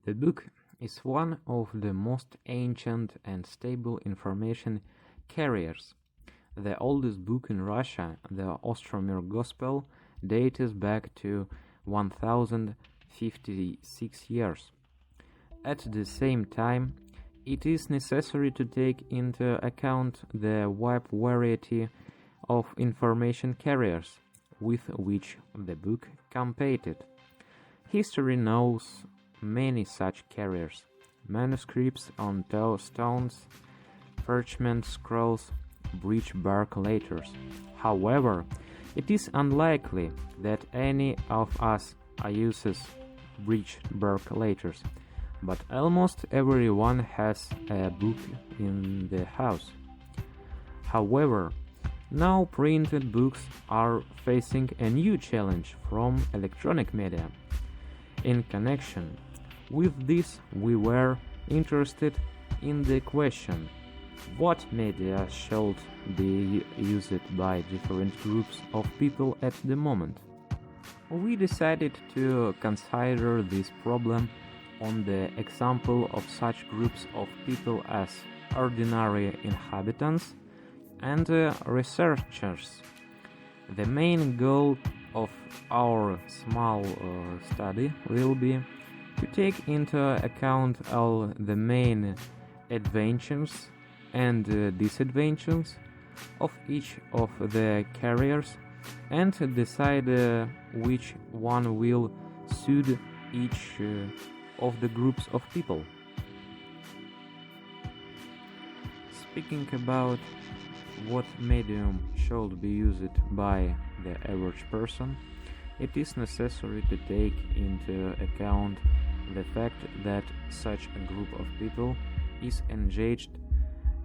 The book is one of the most ancient and stable information carriers. The oldest book in Russia, the Ostromir Gospel, dates back to 1056 years. At the same time, it is necessary to take into account the wide variety of information carriers with which the book competed. History knows many such carriers: manuscripts on stones, parchment scrolls, breech bark letters. However, it is unlikely that any of us uses breech bark letters, but almost everyone has a book in the house. However, now printed books are facing a new challenge from electronic media. In connection with this, we were interested in the question: what media should be used by different groups of people at the moment? We decided to consider this problem on the example of such groups of people as ordinary inhabitants and researchers. The main goal of our small study will be to take into account all the main advantages and disadvantages of each of the carriers and decide which one will suit each of the groups of people. Speaking about what medium should be used by the average person, it is necessary to take into account the fact that such a group of people is engaged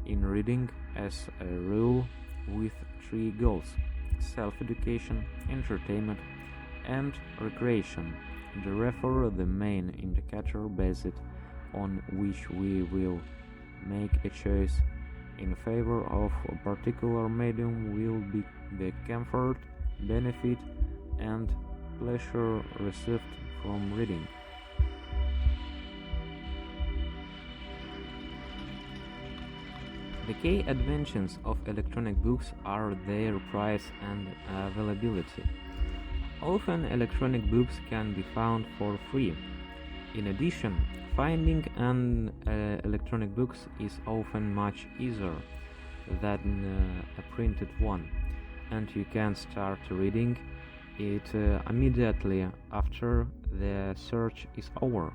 in reading as a rule with three goals: self-education, entertainment, and recreation. Therefore, the main indicator based on which we will make a choice in favor of a particular medium will be the comfort, benefit, and pleasure received from reading. The key advantages of electronic books are their price and availability. Often electronic books can be found for free. In addition, finding an electronic book is often much easier than a printed one, and you can start reading it immediately after the search is over.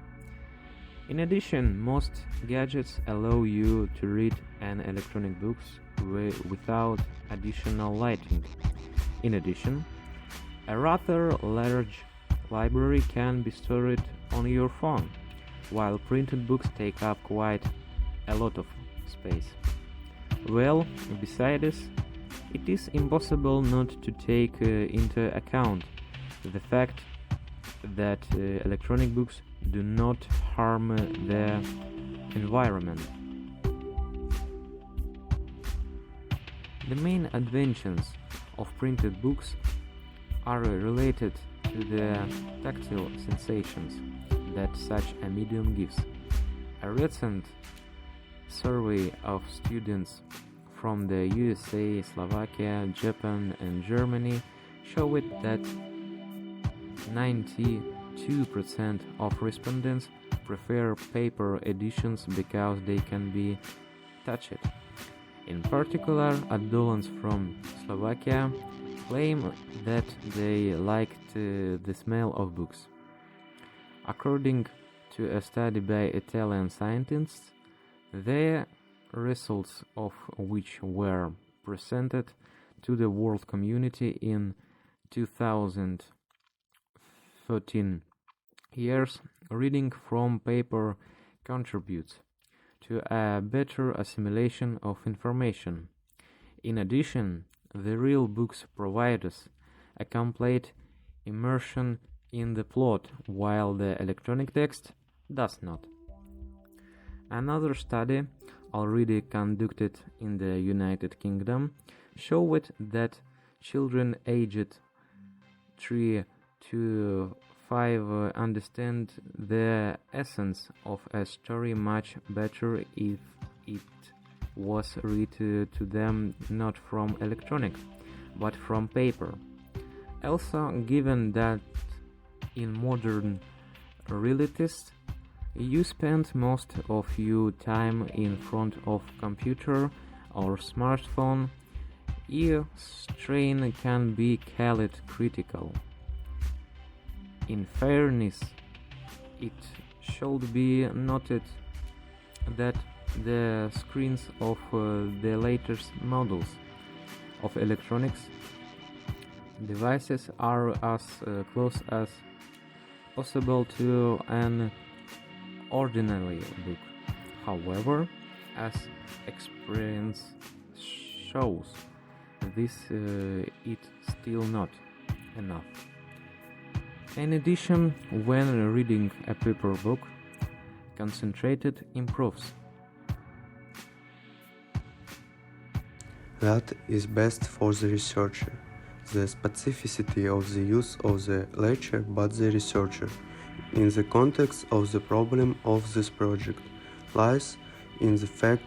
In addition, most gadgets allow you to read an electronic book without additional lighting. In addition, a rather large library can be stored on your phone, while printed books take up quite a lot of space. Well, besides, it is impossible not to take into account the fact that electronic books do not harm the environment. The main advantages of printed books are related to the tactile sensations that such a medium gives. A recent survey of students from the USA, Slovakia, Japan, and Germany showed that 92% of respondents prefer paper editions because they can be touched. In particular, adolescents from Slovakia claim that they liked the smell of books. According to a study by Italian scientists, the results of which were presented to the world community in 2013 years, reading from paper contributes to a better assimilation of information. In addition, the real books provide us a complete immersion in the plot, while the electronic text does not. Another study, already conducted in the United Kingdom, showed that children aged 3 to 5. Understand the essence of a story much better if it was read to them not from electronics, but from paper. Also, given that in modern realities you spend most of your time in front of computer or smartphone, ear strain can be called critical. In fairness, it should be noted that the screens of the latest models of electronics devices are as close as possible to an ordinary book. However, as experience shows, this is still not enough. In addition, when reading a paper book, concentrated improves. What is best for the researcher? The specificity of the use of the lecture but the researcher, in the context of the problem of this project, lies in the fact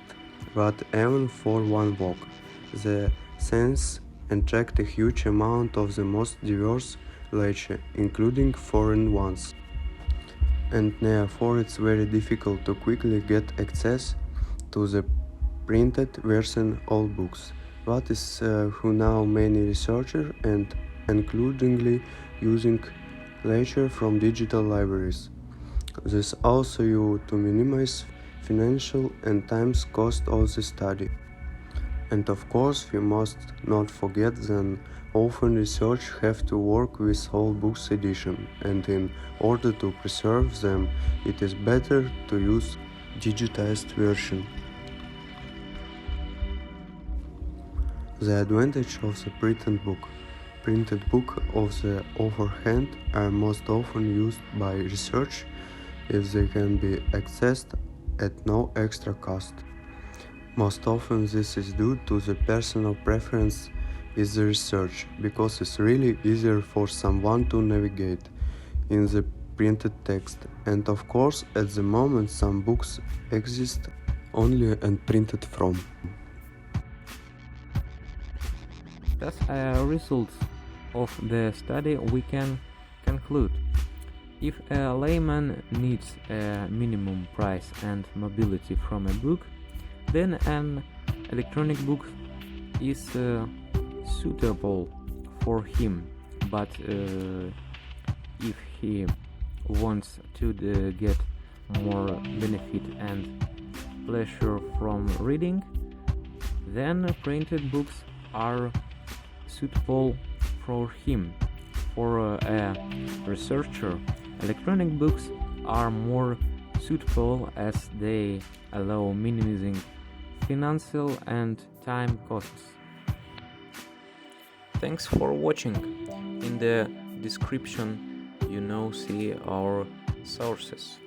that even for one book, the science inject a huge amount of the most diverse literature, including foreign ones. And therefore it's very difficult to quickly get access to the printed version of books. That is who now many researchers and includingly using literature from digital libraries. This also you to minimize financial and time cost of the study. And of course we must not forget that often research have to work with whole books edition, and in order to preserve them it is better to use digitized version. The advantage of the printed book. Printed book of the other hand are most often used by research if they can be accessed at no extra cost. Most often this is due to the personal preference with the research, because it's really easier for someone to navigate in the printed text. And of course at the moment some books exist only and printed from. As a result of the study, we can conclude: if a layman needs a minimum price and mobility from a book, then an electronic book is suitable for him. But if he wants to get more benefit and pleasure from reading, then printed books are suitable for him. For a researcher, electronic books are more suitable as they allow minimizing financial and time costs. Thanks for watching. In the description see our sources.